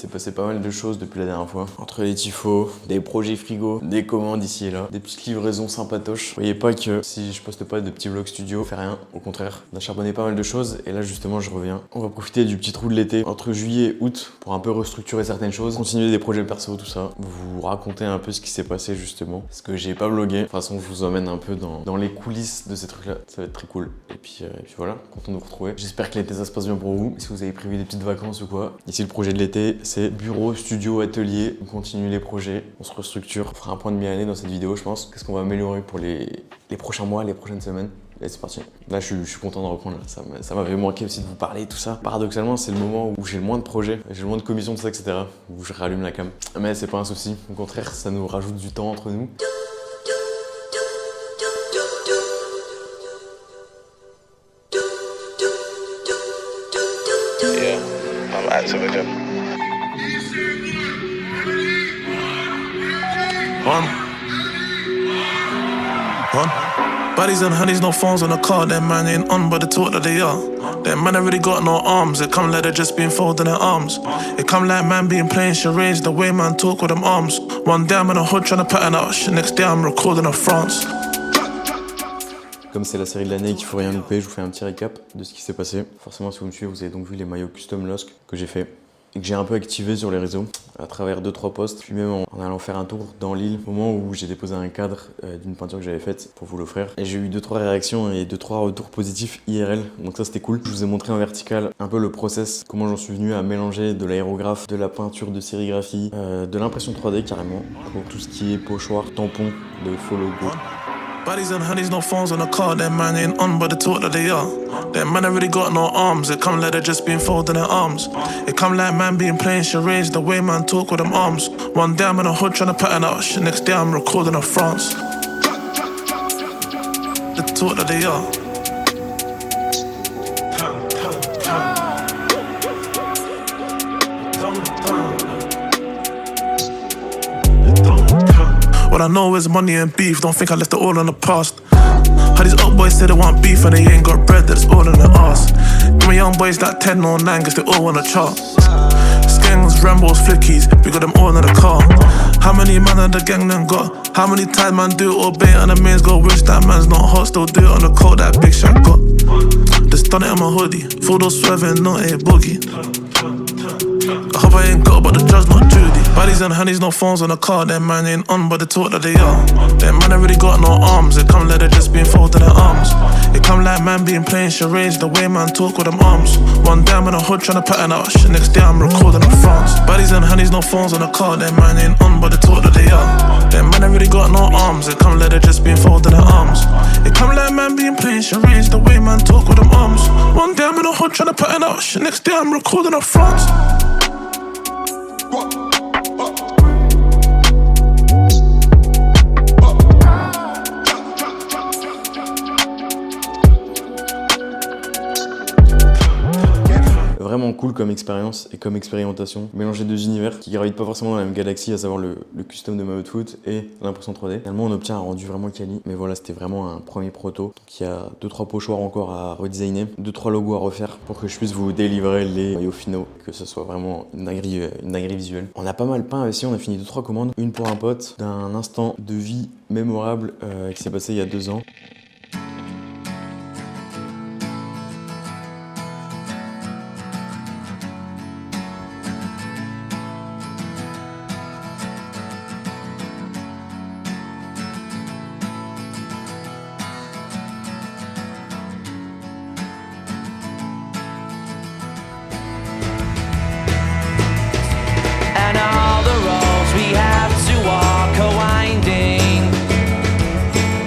s'est passé pas mal de choses depuis la dernière fois. Entre les tifos, des projets frigo, des commandes ici et là, des petites livraisons sympatoches. Voyez pas que si je poste pas de petits vlogs studio, je fais rien. Au contraire, on a charbonné pas mal de choses et là justement je reviens. On va profiter du petit trou de l'été entre juillet et août pour un peu restructurer certaines choses, continuer des projets perso, tout ça. Vous raconter un peu ce qui s'est passé justement. Parce que j'ai pas vlogué. De toute façon, je vous emmène un peu dans les coulisses de ces trucs-là. Ça va être très cool. Et puis voilà, content de vous retrouver. J'espère que l'été ça se passe bien pour vous. Si vous avez prévu des petites vacances ou quoi. Ici, le projet de l'été, c'est bureau, studio, atelier. On continue les projets, on se restructure. On fera un point de mi-année dans cette vidéo, je pense. Qu'est-ce qu'on va améliorer pour les prochains mois, les prochaines semaines. Allez, c'est parti. Là, je suis content de reprendre. Là. Ça m'avait manqué aussi de vous parler, tout ça. Paradoxalement, c'est le moment où j'ai le moins de projets, j'ai le moins de commissions, tout ça, etc. Où je rallume la cam. Mais c'est pas un souci. Au contraire, ça nous rajoute du temps entre nous. Yeah, I'm active again. Buddies and honeys, no phones on the car. Them man ain't on, but the talk that they are. Them man ain't really got no arms. It come like they just been folding their arms. It come like man being playing charades. The way man talk with them arms. One day I'm in a hood trying to pattern out shit. Next day I'm recording in France. Comme c'est la série de l'année et qu'il faut rien louper, je vous fais un petit récap de ce qui s'est passé. Forcément, si vous me suivez, vous avez donc vu les maillots custom LOSC que j'ai fait et que j'ai un peu activé sur les réseaux à travers 2-3 posts, puis même en allant faire un tour dans l'île au moment où j'ai déposé un cadre d'une peinture que j'avais faite pour vous l'offrir. Et j'ai eu 2-3 réactions et 2-3 retours positifs IRL, donc ça c'était cool. Je vous ai montré en vertical un peu le process, comment j'en suis venu à mélanger de l'aérographe, de la peinture de sérigraphie, de l'impression 3D carrément, pour tout ce qui est pochoir, tampon, de faux logos. Buddies and honeys, no phones on the car. Them man ain't on, but the talk that they are. Them man ain't really got no arms. It come like they just been folding their arms. It come like man being playing charades. The way man talk with them arms. One day I'm in a hood trying to pattern out shit. Next day I'm recording in France. The talk that they are. What I know is money and beef, don't think I left it all in the past. How these old boys say they want beef and they ain't got bread, that's all in their ass. Give me young boys like 10 or 9, cause they all wanna chart. Skangs, Rambos, Flickies, we got them all in the car. How many man of the gang then got? How many times man do it all bait and the mains go wish that man's not hot, still do it on the coat that big shot got. Just done it on my hoodie, full those swerving, not a boogie. I hope I ain't got, but the judge not Judy. Buddies and honeys, no phones on the car. Them man ain't on, but the talk that they are. Them man ain't really got no arms. It come like they just been folding their arms. It come like man being playing charades. The way man talk with them arms. One day I'm in a hood trying to pattern out shit. Next day I'm recording in France. Buddies and honeys, no phones on the car. Them man ain't on, but the talk that they are. Them man ain't really got no arms. It come like they just been folding their arms. It come like man being playing charades. The way man talk with them arms. One day I'm in a hood trying to pattern out shit. Next day I'm recording in France. Vraiment cool comme expérience et comme expérimentation. Mélanger deux univers qui gravitent pas forcément dans la même galaxie, à savoir le custom de maillot de foot et l'impression 3D. Finalement, on obtient un rendu vraiment quali. Mais voilà, c'était vraiment un premier proto. Donc il y a 2-3 pochoirs encore à redesigner, 2-3 logos à refaire pour que je puisse vous délivrer les maillots finaux, que ce soit vraiment une dinguerie visuelle. On a pas mal peint aussi, on a fini 2-3 commandes. Une pour un pote d'un instant de vie mémorable qui s'est passé il y a 2 ans.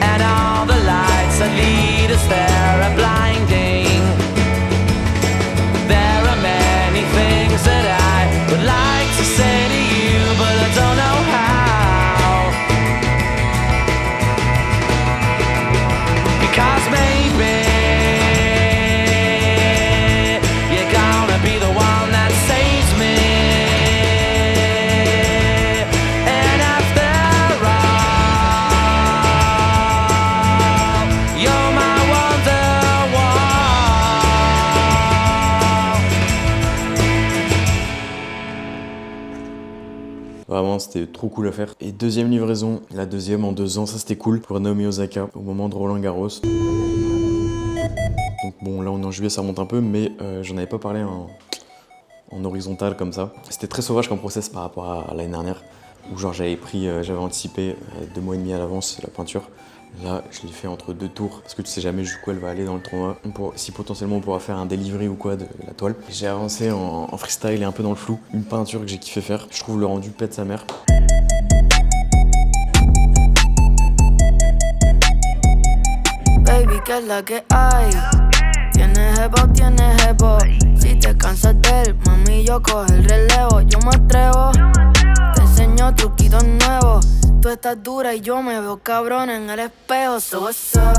And all the lights Vraiment, c'était trop cool à faire. Et deuxième livraison, la deuxième en 2 ans, ça c'était cool pour Naomi Osaka au moment de Roland Garros. Donc bon, là on est en juillet, ça remonte un peu, mais j'en avais pas parlé en horizontal comme ça. C'était très sauvage comme process par rapport à l'année dernière, où genre j'avais anticipé 2 mois et demi à l'avance la peinture. Là, je l'ai fait entre 2 tours, parce que tu sais jamais jusqu'où elle va aller dans le tournoi. Si potentiellement on pourra faire un delivery ou quoi de la toile. J'ai avancé en freestyle et un peu dans le flou. Une peinture que j'ai kiffé faire. Je trouve le rendu pète sa mère. Baby, ¿qué es la que hay? Tienes jevo. Si te cansas de él, mami, yo coge el relevo. Yo me atrevo, te enseño truquitos nuevos. Tú estás dura y yo me veo cabrón en el espejo. So what's up?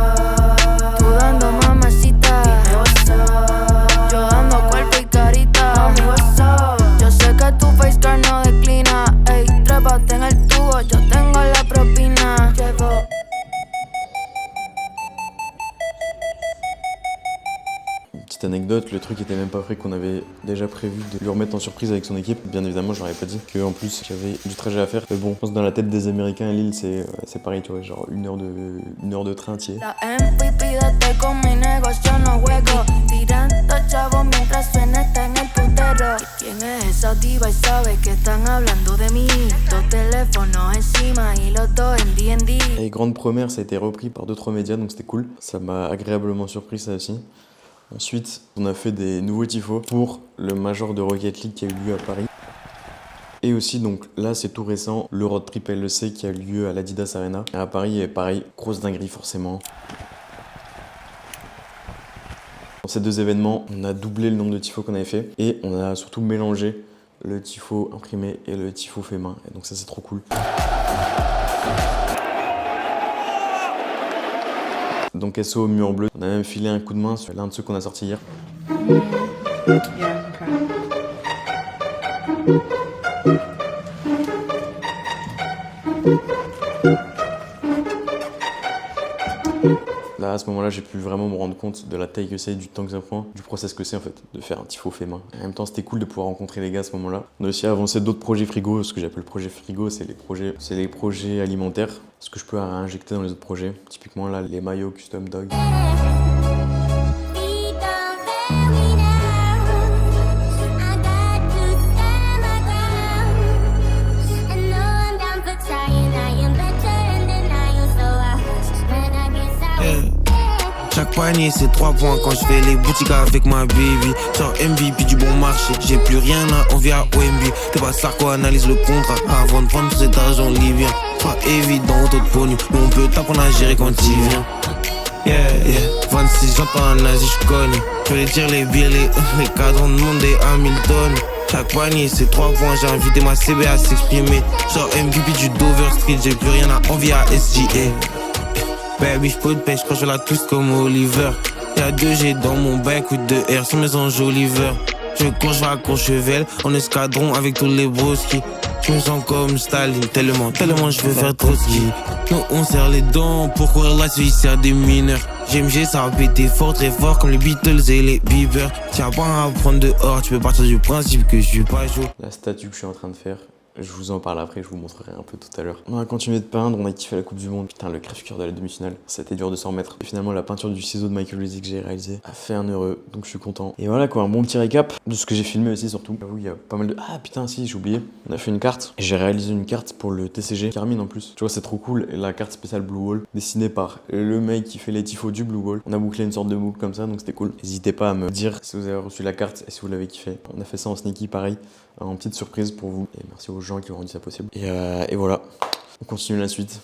Tú dando mamacita, dime what's up. Yo dando cuerpo y carita, mami what's up. Yo sé que tu face card no declina. Ey, trépate en el tubo, yo tengo la propina. Llevo. Petite anecdote, le truc était même pas prêt qu'on avait déjà prévu de lui remettre en surprise avec son équipe. Bien évidemment, je leur avais pas dit qu'en plus j'avais du trajet à faire. Mais bon, je pense que dans la tête des Américains à Lille, c'est pareil, tu vois, genre une heure de train entier. La MVP date con mi negocio no juego. Tirando chavos mientras suena está en el putero. ¿Quién es esa diva y sabe que están hablando de mí? 2 teléfonos encima y los 2 en D&D. Et grande première, ça a été repris par 2-3 médias, donc c'était cool. Ça m'a agréablement surpris ça aussi. Ensuite, on a fait des nouveaux tifos pour le Major de Rocket League qui a eu lieu à Paris. Et aussi, donc là, c'est tout récent, le Road Trip LEC qui a eu lieu à l'Adidas Arena. Et à Paris, et pareil, grosse dinguerie forcément. Dans ces 2 événements, on a doublé le nombre de tifos qu'on avait fait et on a surtout mélangé le tifo imprimé et le tifo fait main. Et donc ça, c'est trop cool. Donc SO au mur bleu, on a même filé un coup de main sur l'un de ceux qu'on a sorti hier. Là, à ce moment-là, j'ai pu vraiment me rendre compte de la taille que c'est, du temps que ça prend, du process que c'est en fait, de faire un tifo fait main. En même temps, c'était cool de pouvoir rencontrer les gars à ce moment-là. On a aussi avancé d'autres projets frigo. Ce que j'appelle projet frigo, c'est les projets alimentaires. Ce que je peux réinjecter dans les autres projets. Typiquement là, les maillots custom dog. Chaque panier c'est 3 points quand je fais les boutiques avec ma baby. Genre MVP du bon marché, j'ai plus rien à envier à OMB. T'es pas Sarko, analyse le contrat avant de prendre tout cet argent libyen. Pas évident, auto de pognon, mais on peut t'apprendre à gérer quand il vient. Yeah, 26, j'entends un nazi, j'connais. Je vais dire les billets, les cadres demandés à Hamilton. Chaque panier c'est 3 points, j'ai invité ma CB à s'exprimer. Genre MVP du Dover Street, j'ai plus rien à envier à SGA. Baby, j'peux de pêche quand je la twist comme Oliver. Y'a 2G dans mon bec, ou 2R sur mes enjoliveurs. Je cours, je à Courchevel, en escadron avec tous les broskis. Je me sens comme Staline, tellement je veux faire Trotsky. Nous on serre les dents, pour courir la Suisse sert des mineurs. GMG ça va péter fort, très fort comme les Beatles et les Bieber. Tiens pas à prendre dehors, tu peux partir du principe que je suis pas chaud. La statue que je suis en train de faire, je vous en parle après, je vous montrerai un peu tout à l'heure. On a continué de peindre, on a kiffé la Coupe du Monde. Putain, le crève-cœur de la demi-finale, c'était dur de s'en remettre. Et finalement, la peinture du ciseau de Michael Rizzi que j'ai réalisé a fait un heureux, donc je suis content. Et voilà quoi, un bon petit récap de ce que j'ai filmé aussi surtout. J'avoue, il y a pas mal de... Ah putain, si, j'ai oublié. On a fait une carte, et j'ai réalisé une carte pour le TCG Carmine en plus. Tu vois, c'est trop cool. Et la carte spéciale Blue Wall, dessinée par le mec qui fait les tifos du Blue Wall. On a bouclé une sorte de boucle comme ça, donc c'était cool. N'hésitez pas à me dire si vous avez reçu la carte et si vous l'avez kiffé. On a fait ça en sneaky pareil, en petite surprise pour vous. Et merci aux gens qui ont rendu ça possible. Et voilà, on continue la suite.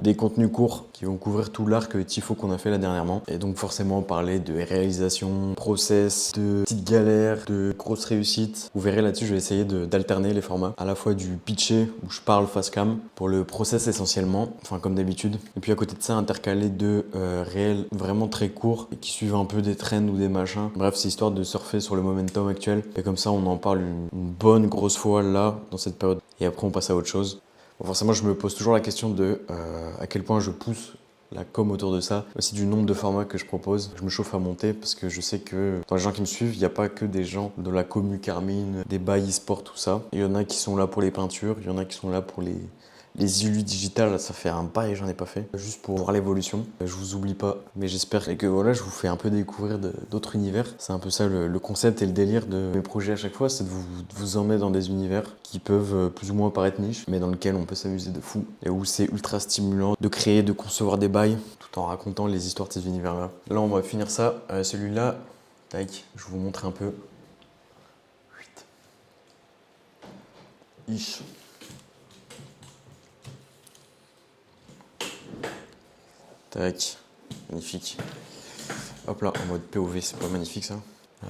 des contenus courts qui vont couvrir tout l'arc tifo qu'on a fait là dernièrement. Et donc forcément parler de réalisation, process, de petites galères, de grosses réussites. Vous verrez là-dessus, je vais essayer d'alterner les formats. À la fois du pitché où je parle face cam pour le process essentiellement, enfin comme d'habitude. Et puis à côté de ça, intercaler de réels vraiment très courts et qui suivent un peu des trends ou des machins. Bref, c'est histoire de surfer sur le momentum actuel. Et comme ça, on en parle une bonne grosse fois là, dans cette période. Et après, on passe à autre chose. Bon, forcément, je me pose toujours la question de à quel point je pousse la com autour de ça, aussi du nombre de formats que je propose. Je me chauffe à monter parce que je sais que dans les gens qui me suivent, il n'y a pas que des gens de la commu Carmine, des bails e-sport, tout ça. Il y en a qui sont là pour les peintures, il y en a qui sont là pour les illus digitales, ça fait un bail, j'en ai pas fait, juste pour voir l'évolution. Je vous oublie pas, mais j'espère que voilà, je vous fais un peu découvrir d'autres univers. C'est un peu ça le concept et le délire de mes projets à chaque fois, c'est de vous emmener dans des univers qui peuvent plus ou moins paraître niche, mais dans lesquels on peut s'amuser de fou et où c'est ultra stimulant de créer, de concevoir des bails tout en racontant les histoires de ces univers-là. Là, on va finir ça. Celui-là, tac, je vous montre un peu. Ish. Tac, magnifique. Hop là, en mode POV, c'est pas magnifique ça.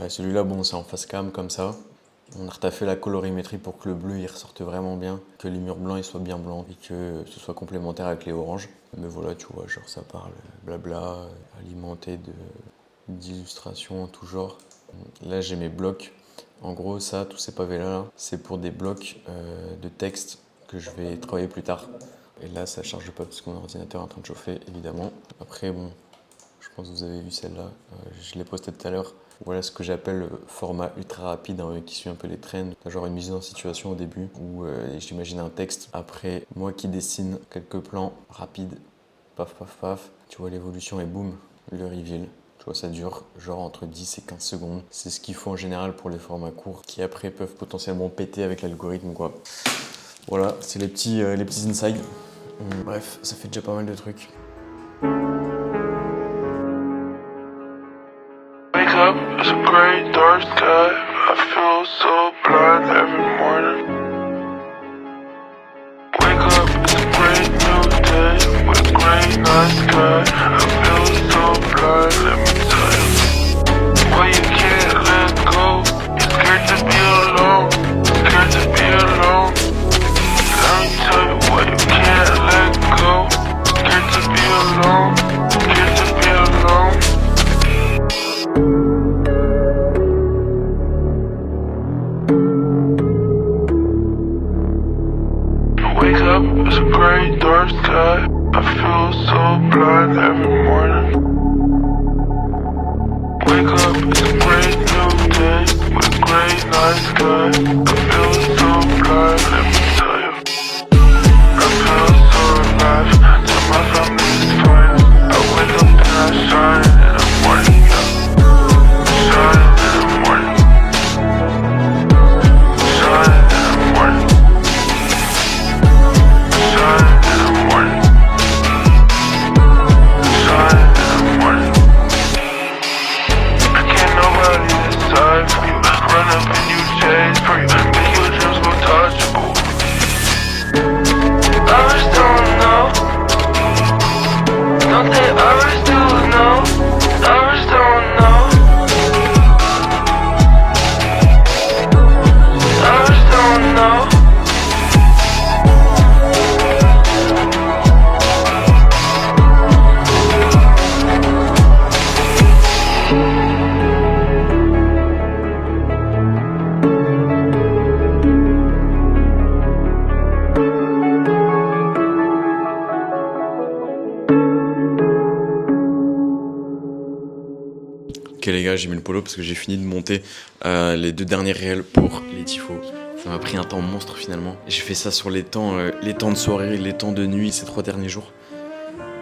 Celui-là, bon, c'est en face cam comme ça. On a retaffé la colorimétrie pour que le bleu il ressorte vraiment bien, que les murs blancs ils soient bien blancs et que ce soit complémentaire avec les oranges. Mais voilà, tu vois, genre ça parle blabla, alimenté d'illustrations en tout genre. Là, j'ai mes blocs. En gros, ça, tous ces pavés-là, c'est pour des blocs de texte que je vais travailler plus tard. Et là, ça charge pas parce que mon ordinateur est en train de chauffer, évidemment. Après, bon, je pense que vous avez vu celle-là. Je l'ai postée tout à l'heure. Voilà ce que j'appelle le format ultra rapide, hein, qui suit un peu les trends. Genre une mise en situation au début où j'imagine un texte. Après, moi qui dessine quelques plans rapides, paf, paf, paf. Tu vois l'évolution et boum, le reveal. Tu vois, ça dure genre entre 10 et 15 secondes. C'est ce qu'il faut en général pour les formats courts qui après peuvent potentiellement péter avec l'algorithme, quoi. Voilà, c'est les petits insides. Bref, ça fait déjà pas mal de trucs. Wake up, it's a gray, dark sky. I feel so blind every morning. Wake up, it's a great new day with a gray night sky. I feel so blind, let me tell you. Why you can't let go? You're scared to be alone. Scared to be alone. Let me tell you why you can't let go. Scared to be alone. Scared to be alone. Wake up, it's a gray, dark sky. I feel so blind every morning. Wake up, it's a great new day with a gray night sky. I feel so blind, let me tell you. I feel so alive, tell my family is fine. I wake up and I shine in the morning, yeah. Shine in the morning. Shine in the morning. Shine in the morning. Shine in the morning. I can't nobody decide for you. Run up and you chase for you. Make your dreams go touchable. Others don't know. Don't they others do know? Others don't know. Others don't know. Ok les gars, j'ai mis le polo parce que j'ai fini de monter les 2 derniers réels pour les tifos. Ça m'a pris un temps monstre finalement. J'ai fait ça sur les temps de soirée, les temps de nuit, ces 3 derniers jours.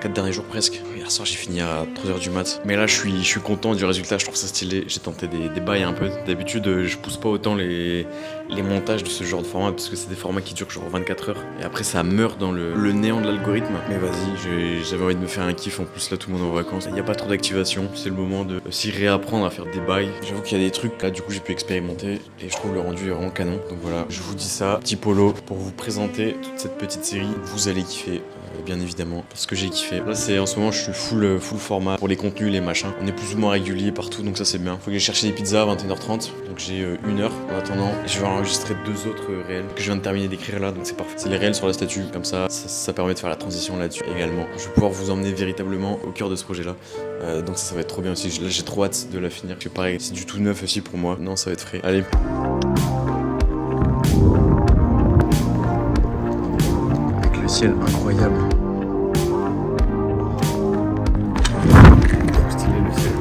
4 derniers jours presque. Hier soir j'ai fini à 3h du mat. Mais là je suis content du résultat, je trouve ça stylé. J'ai tenté des bails un peu. D'habitude je pousse pas autant les montages de ce genre de format parce que c'est des formats qui durent genre 24 heures. Et après ça meurt dans le néant de l'algorithme. Mais vas-y, j'avais envie de me faire un kiff. En plus là tout le monde est en vacances. Il n'y a pas trop d'activation. C'est le moment de aussi réapprendre à faire des bails. J'avoue qu'il y a des trucs là du coup j'ai pu expérimenter. Et je trouve le rendu est vraiment canon. Donc voilà, je vous dis ça. Petit polo pour vous présenter toute cette petite série. Vous allez kiffer. bien évidemment, parce que j'ai kiffé. Là, c'est en ce moment, je suis full format pour les contenus, les machins. On est plus ou moins régulier partout, donc ça c'est bien. Faut que j'aille chercher des pizzas à 21h30, donc j'ai 1 heure en attendant. Et je vais enregistrer 2 autres réels que je viens de terminer d'écrire là, donc c'est parfait. C'est les réels sur la statue, comme ça permet de faire la transition là-dessus également. Je vais pouvoir vous emmener véritablement au cœur de ce projet-là. Donc ça va être trop bien aussi. Là, j'ai trop hâte de la finir. C'est pareil, c'est du tout neuf aussi pour moi. Non, ça va être frais. Allez. Avec le ciel incroyable. Trop stylé le ciel.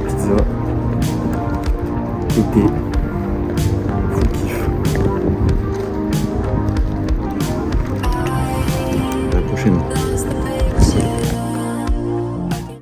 Pizza. Été.